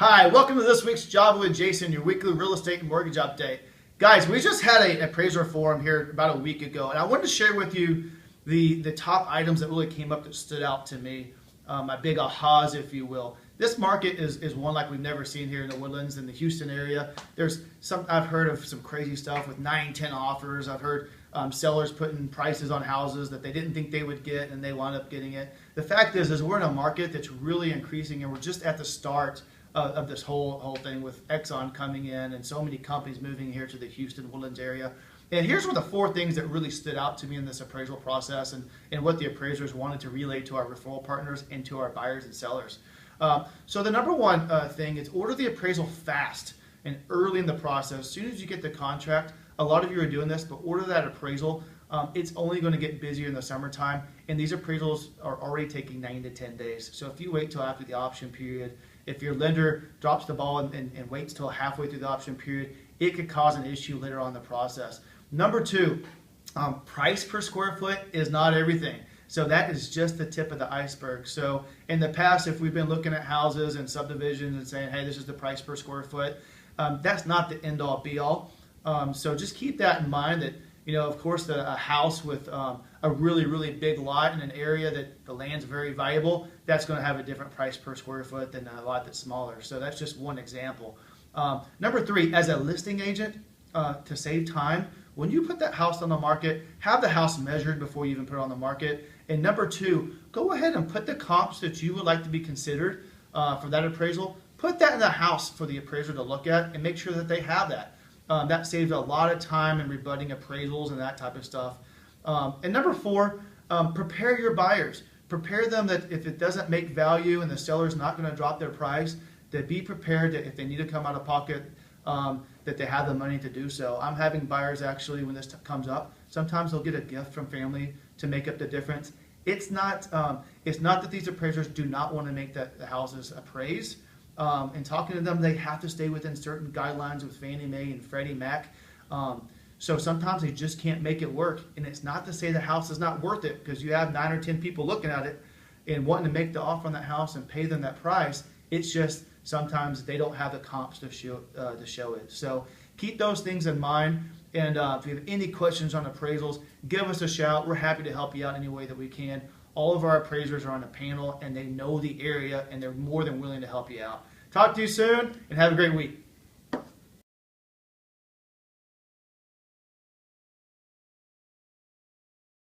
Hi, welcome to this week's Job with Jason, your weekly real estate and mortgage update. Guys, we just had an appraiser forum here about a week ago, and I wanted to share with you the top items that really came up that stood out to me, my big ahas, if you will. This market is one like we've never seen here in the Woodlands, in the Houston area. I've heard of some crazy stuff with 9, 10 offers. I've heard sellers putting prices on houses that they didn't think they would get, and they wound up getting it. The fact is we're in a market that's really increasing, and we're just at the start of this whole thing with Exxon coming in and so many companies moving here to the Houston Woodlands area. And here's what the 4 things that really stood out to me in this appraisal process and what the appraisers wanted to relay to our referral partners and to our buyers and sellers. So the number one thing is order the appraisal fast and early in the process. As soon as you get the contract, a lot of you are doing this, but order that appraisal. It's only going to get busier in the summertime, and these appraisals are already taking 9 to 10 days. So if you wait till after the option period, if your lender drops the ball and waits till halfway through the option period, it could cause an issue later on in the process. Number 2, price per square foot is not everything. So that is just the tip of the iceberg. So in the past, if we've been looking at houses and subdivisions and saying, hey, this is the price per square foot, that's not the end all be all. So just keep that in mind that, of course, a house with a really, really big lot in an area that the land's very valuable, that's going to have a different price per square foot than a lot that's smaller. So that's just one example. Number 3, as a listing agent, to save time, when you put that house on the market, have the house measured before you even put it on the market. And number 2, go ahead and put the comps that you would like to be considered for that appraisal. Put that in the house for the appraiser to look at and make sure that they have that. That saves a lot of time in rebutting appraisals and that type of stuff. And number 4, prepare your buyers. Prepare them that if it doesn't make value and the seller's not going to drop their price, to be prepared that if they need to come out of pocket, that they have the money to do so. I'm having buyers actually, when this comes up, sometimes they'll get a gift from family to make up the difference. It's not that these appraisers do not want to make the houses appraised. And talking to them, they have to stay within certain guidelines with Fannie Mae and Freddie Mac. So sometimes they just can't make it work. And it's not to say the house is not worth it, because you have 9 or 10 people looking at it and wanting to make the offer on that house and pay them that price. It's just sometimes they don't have the comps to show it. So keep those things in mind. And if you have any questions on appraisals, give us a shout. We're happy to help you out any way that we can. All of our appraisers are on a panel, and they know the area, and they're more than willing to help you out. Talk to you soon, and have a great week.